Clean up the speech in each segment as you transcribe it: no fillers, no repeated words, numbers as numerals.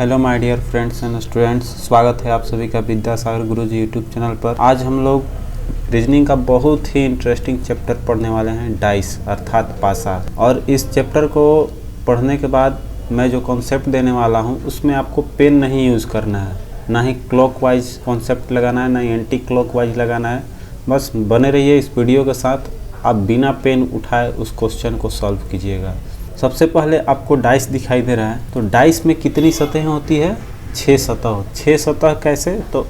Hello my dear friends and students, स्वागत है आप सभी का विद्यासागर गुरुजी यूट्यूब चैनल पर। आज हम लोग रीजनिंग का बहुत ही इंटरेस्टिंग चैप्टर पढ़ने वाले हैं, डाइस अर्थात पासा। और इस चैप्टर को पढ़ने के बाद मैं जो कॉन्सेप्ट देने वाला हूं उसमें आपको पेन नहीं यूज़ करना है, ना ही क्लॉकवाइज कॉन्सेप्ट लगाना है, ना ही एंटी क्लॉकवाइज लगाना है। बस बने रहिए इस वीडियो के साथ, आप बिना पेन उठाए उस क्वेश्चन को सॉल्व कीजिएगा। सबसे पहले आपको डाइस दिखाई दे रहा है, तो डाइस में कितनी सतहें होती है? 6 सतह। 6 सतह कैसे? तो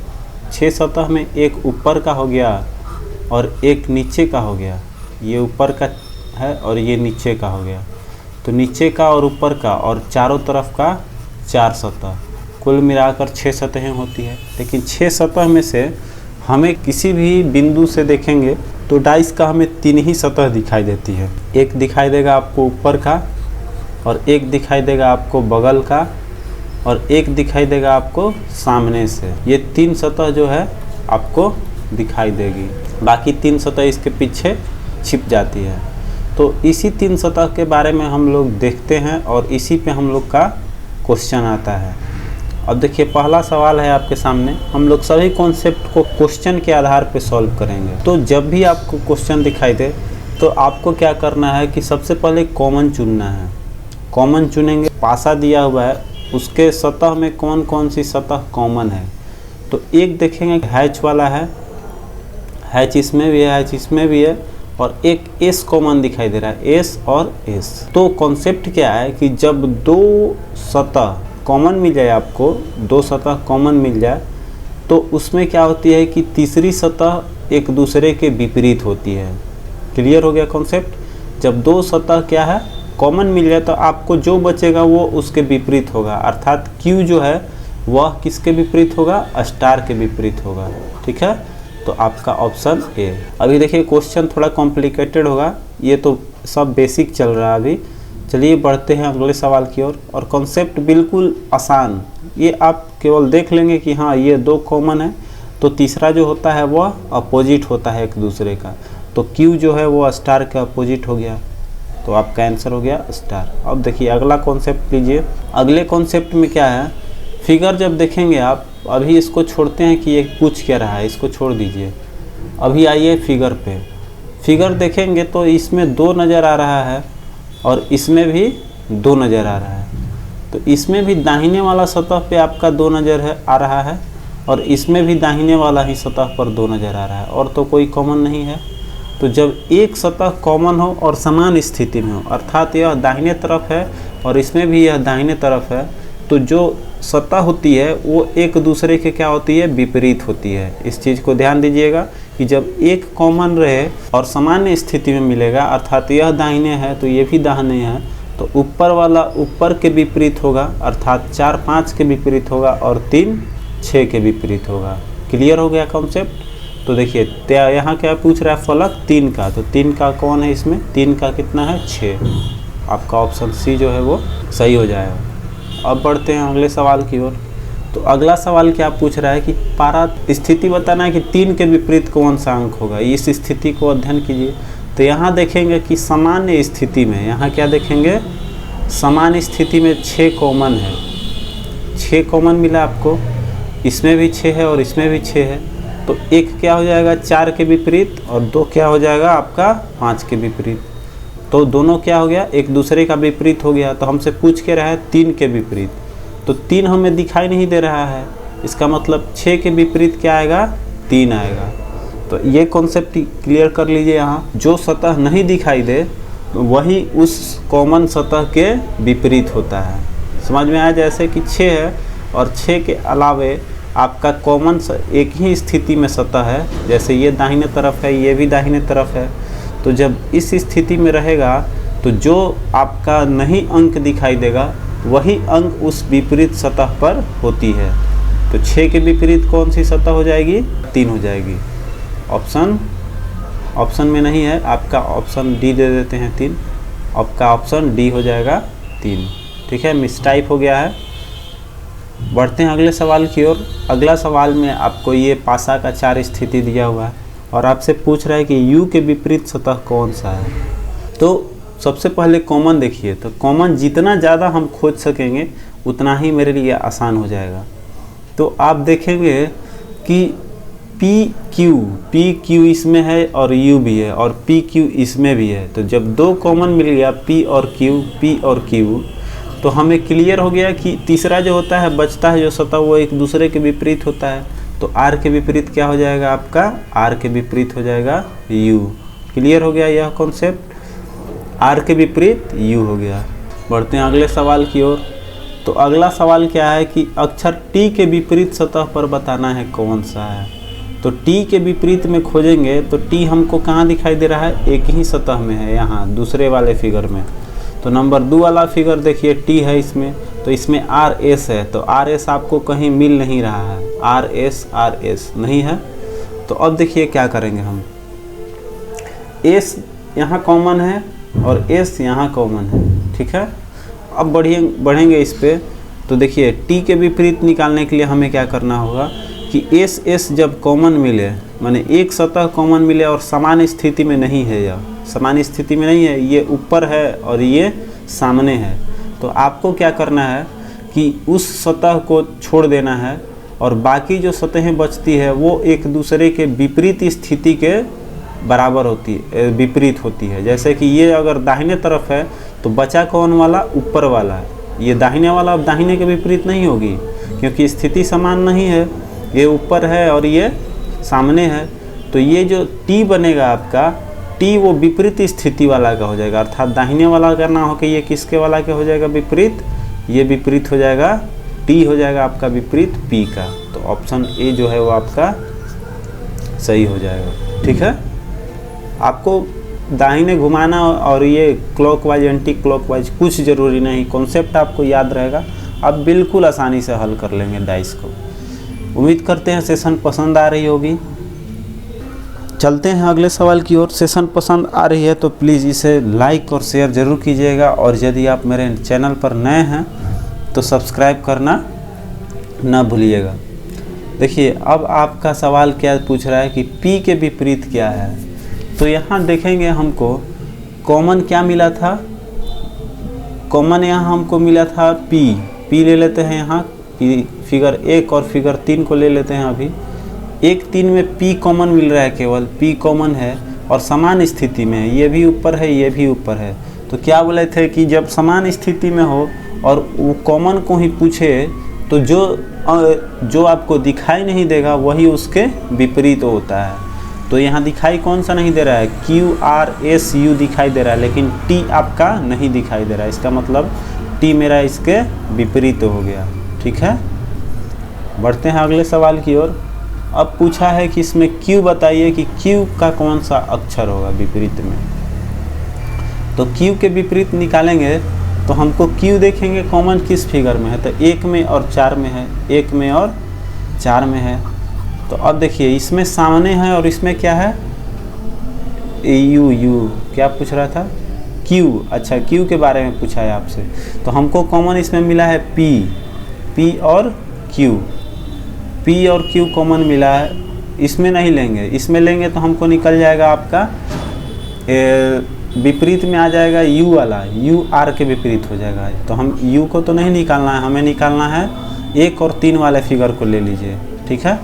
6 सतह में एक ऊपर का हो गया और एक नीचे का हो गया। ये ऊपर का है और ये नीचे का हो गया, तो नीचे का और ऊपर का और चारों तरफ का 4 सतह, कुल मिलाकर 6 सतहें होती है। लेकिन 6 सतह में से हमें किसी भी बिंदु से देखेंगे तो डाइस का हमें 3 ही सतह दिखाई देती है। एक दिखाई देगा आपको ऊपर का, और एक दिखाई देगा आपको बगल का, और एक दिखाई देगा आपको सामने से। ये 3 सतह जो है आपको दिखाई देगी, बाकी 3 सतह इसके पीछे छिप जाती है। तो इसी 3 सतह के बारे में हम लोग देखते हैं और इसी पे हम लोग का क्वेश्चन आता है। अब देखिए, पहला सवाल है आपके सामने। हम लोग सभी कॉन्सेप्ट को क्वेश्चन के आधार पे सॉल्व करेंगे। तो जब भी आपको क्वेश्चन दिखाई दे तो आपको क्या करना है कि सबसे पहले कॉमन चुनना है। कॉमन चुनेंगे, पासा दिया हुआ है उसके सतह में कौन कौन सी सतह कॉमन है। तो एक देखेंगे हैच वाला है, हैच इसमें भी है, हैच इसमें भी है, और एक एस कॉमन दिखाई दे रहा है, एस और एस। तो कॉन्सेप्ट क्या है कि जब 2 सतह कॉमन मिल जाए, आपको 2 सतह कॉमन मिल जाए, तो उसमें क्या होती है कि तीसरी सतह एक दूसरे के विपरीत होती है। क्लियर हो गया कॉन्सेप्ट? जब 2 सतह क्या है कॉमन मिल जाए तो आपको जो बचेगा वो उसके विपरीत होगा, अर्थात Q जो है वह किसके विपरीत होगा? स्टार के विपरीत होगा। ठीक है, तो आपका ऑप्शन ए। अभी देखिए क्वेश्चन थोड़ा कॉम्प्लिकेटेड होगा, ये तो सब बेसिक चल रहा है अभी। चलिए बढ़ते हैं अगले सवाल की ओर। और कॉन्सेप्ट बिल्कुल आसान, ये आप केवल देख लेंगे कि हाँ ये 2 कॉमन है, तो तीसरा जो होता है वह अपोजिट होता है एक दूसरे का। तो Q जो है वो स्टार के अपोजिट हो गया, तो आपका आंसर हो गया स्टार। अब देखिए अगला कॉन्सेप्ट लीजिए। अगले कॉन्सेप्ट में क्या है, फिगर जब देखेंगे आप, अभी इसको छोड़ते हैं कि ये पूछ क्या रहा है, इसको छोड़ दीजिए। अभी आइए फिगर पे। फिगर देखेंगे तो इसमें 2 नज़र आ रहा है और इसमें भी 2 नज़र आ रहा है। तो इसमें भी दाहिने वाला सतह पे आपका 2 नज़र है आ रहा है, और इसमें भी दाहिने वाला ही सतह पर 2 नज़र आ रहा है, और तो कोई कॉमन नहीं है। तो जब एक सतह कॉमन हो और समान स्थिति में हो, अर्थात यह दाहिने तरफ है और इसमें भी यह दाहिने तरफ है, तो जो सतह होती है वो एक दूसरे के क्या होती है? विपरीत होती है। इस चीज़ को ध्यान दीजिएगा कि जब एक कॉमन रहे और सामान्य स्थिति में मिलेगा, अर्थात यह दाहिने है तो ये भी दाहिने है, तो ऊपर वाला ऊपर के विपरीत होगा, अर्थात 4 5 के विपरीत होगा और 3 6 के विपरीत होगा। क्लियर हो गया कॉन्सेप्ट? तो देखिए यहाँ क्या पूछ रहा है? फलक 3 का, तो 3 का कौन है इसमें? 3 का कितना है? 6। आपका ऑप्शन सी जो है वो सही हो जाएगा। अब बढ़ते हैं अगले सवाल की ओर। तो अगला सवाल क्या पूछ रहा है कि पारा स्थिति बताना है कि 3 के विपरीत कौन सा अंक होगा। इस स्थिति को अध्ययन कीजिए। तो यहाँ देखेंगे कि सामान्य स्थिति में, यहाँ क्या देखेंगे? सामान्य स्थिति में 6 कॉमन है, 6 कॉमन मिला आपको, इसमें भी 6 है और इसमें भी 6 है। तो एक क्या हो जाएगा? 4 के विपरीत, और 2 क्या हो जाएगा आपका? 5 के विपरीत। तो दोनों क्या हो गया? एक दूसरे का विपरीत हो गया। तो हमसे पूछ के रहा है 3 के विपरीत, तो 3 हमें दिखाई नहीं दे रहा है, इसका मतलब 6 के विपरीत क्या आएगा? 3 आएगा। तो ये कॉन्सेप्ट क्लियर कर लीजिए। यहाँ जो सतह नहीं दिखाई दे वही उस कॉमन सतह के विपरीत होता है। समझ में आया? जैसे कि 6 है और 6 के अलावे आपका कॉमन एक ही स्थिति में सतह है, जैसे ये दाहिने तरफ है, ये भी दाहिने तरफ है। तो जब इस स्थिति में रहेगा तो जो आपका नहीं अंक दिखाई देगा वही अंक उस विपरीत सतह पर होती है। तो 6 के विपरीत कौन सी सतह हो जाएगी? 3 हो जाएगी। ऑप्शन में नहीं है, आपका ऑप्शन डी दे देते हैं 3। आपका ऑप्शन डी हो जाएगा 3। ठीक है, मिसटाइप हो गया है। बढ़ते हैं अगले सवाल की ओर। अगला सवाल में आपको ये पासा का 4 स्थिति दिया हुआ है और आपसे पूछ रहा है कि U के विपरीत सतह कौन सा है। तो सबसे पहले कॉमन देखिए, तो कॉमन जितना ज़्यादा हम खोज सकेंगे उतना ही मेरे लिए आसान हो जाएगा। तो आप देखेंगे कि पी क्यू इसमें है और यू भी है और पी क्यू इसमें भी है। तो जब दो कॉमन मिल गया पी और क्यू, तो हमें क्लियर हो गया कि तीसरा जो होता है बचता है जो सतह वो एक दूसरे के विपरीत होता है। तो आर के विपरीत क्या हो जाएगा आपका, आर के विपरीत हो जाएगा यू। क्लियर हो गया यह कॉन्सेप्ट, आर के विपरीत यू हो गया। बढ़ते हैं अगले सवाल की ओर। तो अगला सवाल क्या है कि अक्षर टी के विपरीत सतह पर बताना है कौन सा है। तो टी के विपरीत में खोजेंगे तो टी हमको कहाँ दिखाई दे रहा है, एक ही सतह में है, यहाँ दूसरे वाले फिगर में। तो नंबर 2 वाला फिगर देखिए टी है इसमें, तो इसमें आर एस है। तो आर एस आपको कहीं मिल नहीं रहा है, आर एस नहीं है। तो अब देखिए क्या करेंगे हम, एस यहाँ कॉमन है और एस यहाँ कॉमन है, ठीक है। अब बढ़ेंगे इस पे। तो देखिए टी के विपरीत निकालने के लिए हमें क्या करना होगा कि एस जब कॉमन मिले, माने एक सतह कॉमन मिले और समान स्थिति में नहीं है, यह समान स्थिति में नहीं है, ये ऊपर है और ये सामने है। तो आपको क्या करना है कि उस सतह को छोड़ देना है और बाकी जो सतहें बचती है वो एक दूसरे के विपरीत स्थिति के बराबर होती है, विपरीत होती है। जैसे कि ये अगर दाहिने तरफ है तो बचा कौन वाला, ऊपर वाला है। ये दाहिने वाला अब दाहिने के विपरीत नहीं होगी क्योंकि स्थिति समान नहीं है, ये ऊपर है और ये सामने है। तो ये जो टी बनेगा आपका, टी वो विपरीत स्थिति वाला का हो जाएगा, अर्थात दाहिने वाला का ना हो कि ये किसके वाला के हो जाएगा विपरीत, ये विपरीत हो जाएगा, टी हो जाएगा आपका विपरीत पी का। तो ऑप्शन ए जो है वो आपका सही हो जाएगा, ठीक है। आपको दाहिने घुमाना और ये क्लॉकवाइज एंटी क्लॉकवाइज कुछ ज़रूरी नहीं, कॉन्सेप्ट आपको याद रहेगा, आप बिल्कुल आसानी से हल कर लेंगे डाइस को। उम्मीद करते हैं सेशन पसंद आ रही होगी। चलते हैं अगले सवाल की ओर। सेशन पसंद आ रही है तो प्लीज़ इसे लाइक और शेयर ज़रूर कीजिएगा, और यदि आप मेरे चैनल पर नए हैं तो सब्सक्राइब करना ना भूलिएगा। देखिए अब आपका सवाल क्या पूछ रहा है कि पी के विपरीत क्या है। तो यहाँ देखेंगे हमको कॉमन क्या मिला था, कॉमन यहाँ हमको मिला था पी ले लेते हैं यहाँ, फिगर 1 और फिगर 3 को ले लेते हैं। अभी 1-3 में पी कॉमन मिल रहा है, केवल पी कॉमन है और समान स्थिति में है, ये भी ऊपर है ये भी ऊपर है। तो क्या बोले थे कि जब समान स्थिति में हो और वो कॉमन को ही पूछे तो जो आपको दिखाई नहीं देगा वही उसके विपरीत होता है। तो यहाँ दिखाई कौन सा नहीं दे रहा है, क्यू आर एस यू दिखाई दे रहा है, लेकिन टी आपका नहीं दिखाई दे रहा है। इसका मतलब टी मेरा इसके विपरीत हो गया, ठीक है। बढ़ते हैं अगले सवाल की ओर। अब पूछा है कि इसमें क्यू बताइए कि क्यू का कौन सा अक्षर होगा विपरीत में। तो क्यू के विपरीत निकालेंगे तो हमको क्यू देखेंगे कॉमन किस फिगर में है, तो 1 में और 4 में है, 1 में और 4 में है। तो अब देखिए इसमें सामने है और इसमें क्या है, यू क्या पूछ रहा था, क्यू। अच्छा क्यू के बारे में पूछा है आपसे। तो हमको कॉमन इसमें मिला है पी और क्यू कॉमन मिला है। इसमें नहीं लेंगे, इसमें लेंगे तो हमको निकल जाएगा आपका विपरीत में आ जाएगा यू वाला, यू आर के विपरीत हो जाएगा। तो हम यू को तो नहीं निकालना है, हमें निकालना है 1 और 3 वाले फिगर को ले लीजिए, ठीक है।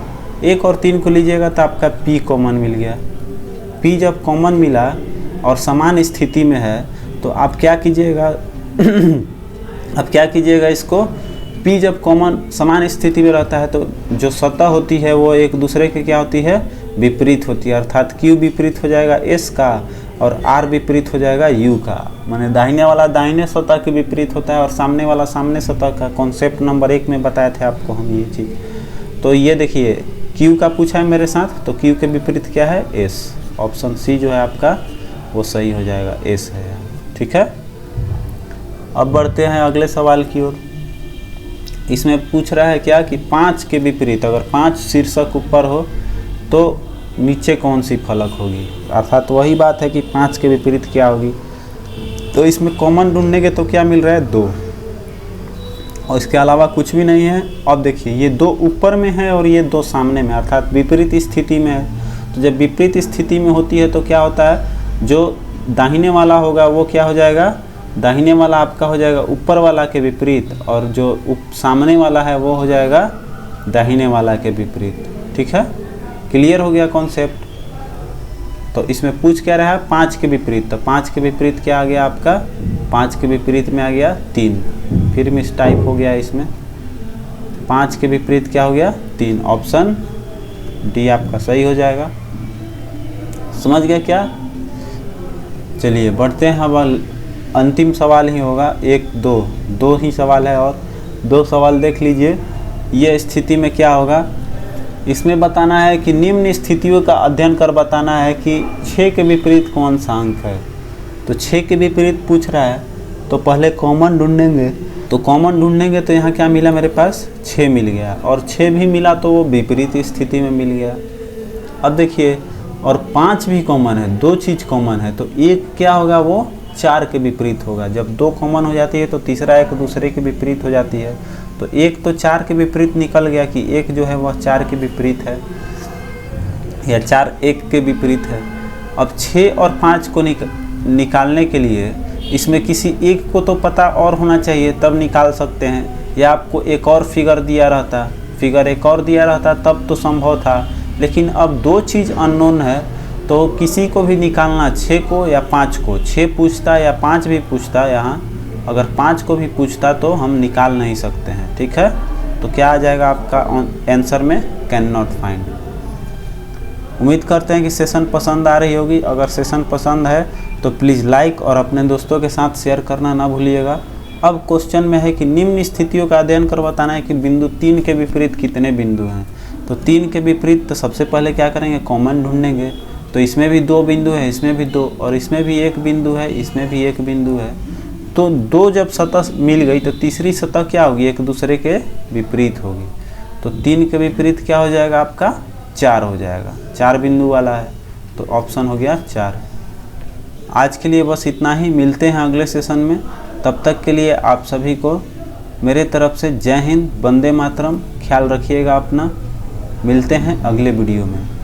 1 और 3 को लीजिएगा तो आपका पी कॉमन मिल गया। पी जब कॉमन मिला और समान स्थिति में है तो आप क्या कीजिएगा इसको, पी जब कॉमन समान स्थिति में रहता है तो जो सतह होती है वो एक दूसरे के क्या होती है, विपरीत होती है। अर्थात क्यू विपरीत हो जाएगा एस का और आर विपरीत हो जाएगा यू का। माने दाहिने वाला दाहिने सतह के विपरीत होता है और सामने वाला सामने सतह का। कॉन्सेप्ट नंबर 1 में बताए थे आपको हम ये चीज़। तो ये देखिए क्यू का पूछा है मेरे साथ, तो क्यू के विपरीत क्या है, एस। ऑप्शन सी जो है आपका वो सही हो जाएगा, एस है, ठीक है। अब बढ़ते हैं अगले सवाल की ओर। इसमें पूछ रहा है क्या कि 5 के विपरीत, अगर 5 शीर्षक ऊपर हो तो नीचे कौन सी फलक होगी। अर्थात वही बात है कि 5 के विपरीत क्या होगी। तो इसमें कॉमन ढूंढने तो क्या मिल रहा है, 2, और इसके अलावा कुछ भी नहीं है। अब देखिए ये 2 ऊपर में है और ये 2 सामने में, अर्थात विपरीत स्थिति में है। तो जब विपरीत स्थिति में होती है तो क्या होता है, जो दाहिने वाला होगा वो क्या हो जाएगा, दाहिने वाला आपका हो जाएगा ऊपर वाला के विपरीत, और जो सामने वाला है वो हो जाएगा दाहिने वाला के विपरीत। ठीक है, क्लियर हो गया कॉन्सेप्ट। तो इसमें पूछ क्या रहा है, 5 के विपरीत, तो 5 के विपरीत क्या आ गया आपका, 5 के विपरीत में आ गया 3, फिर मिस टाइप हो गया इसमें। 5 के विपरीत क्या हो गया 3, ऑप्शन डी आपका सही हो जाएगा। समझ गया क्या? चलिए बढ़ते हैं, अब अंतिम सवाल ही होगा, 1 2 ही सवाल है, और 2 सवाल देख लीजिए। ये स्थिति में क्या होगा, इसमें बताना है कि निम्न स्थितियों का अध्ययन कर बताना है कि 6 के विपरीत कौन सा अंक है। तो 6 के विपरीत पूछ रहा है, तो पहले कॉमन ढूंढेंगे। तो कॉमन ढूंढेंगे तो यहाँ क्या मिला मेरे पास, 6 मिल गया, और 6 भी मिला तो वो विपरीत स्थिति में मिल गया। अब देखिए, और 5 भी कॉमन है, 2 चीज़ कॉमन है, तो एक क्या होगा, वो 4 के विपरीत होगा। जब 2 कॉमन हो जाती है तो तीसरा एक दूसरे के विपरीत हो जाती है। तो एक तो 4 के विपरीत निकल गया कि एक जो है वह 4 के विपरीत है, या 4 1 के विपरीत है। अब 6 और 5 को निकालने के लिए इसमें किसी एक को तो पता और होना चाहिए, तब निकाल सकते हैं, या आपको एक और फिगर दिया रहता तब तो संभव था। लेकिन अब 2 चीज़ अननोन है, तो किसी को भी निकालना, 6 को या 5 को, 6 पूछता या 5 भी पूछता, यहाँ अगर 5 को भी पूछता तो हम निकाल नहीं सकते हैं। ठीक है, तो क्या आ जाएगा आपका आंसर में, कैन नॉट फाइंड। उम्मीद करते हैं कि सेशन पसंद आ रही होगी। अगर सेशन पसंद है तो प्लीज़ लाइक और अपने दोस्तों के साथ शेयर करना ना भूलिएगा। अब क्वेश्चन में है कि निम्न स्थितियों का अध्ययन कर बताना है कि बिंदु 3 के विपरीत कितने बिंदु हैं। तो 3 के विपरीत तो सबसे पहले क्या करेंगे, कॉमन ढूंढेंगे। तो इसमें भी 2 बिंदु है, इसमें भी 2, और इसमें भी 1 बिंदु है, इसमें भी 1 बिंदु है। तो 2 जब सतह मिल गई तो तीसरी सतह क्या होगी, एक दूसरे के विपरीत होगी। तो 3 के विपरीत क्या हो जाएगा आपका, 4 हो जाएगा, 4 बिंदु वाला है, तो ऑप्शन हो गया 4। आज के लिए बस इतना ही, मिलते हैं अगले सेशन में। तब तक के लिए आप सभी को मेरे तरफ से जय हिंद, वंदे मातरम, ख्याल रखिएगा अपना। मिलते हैं अगले वीडियो में।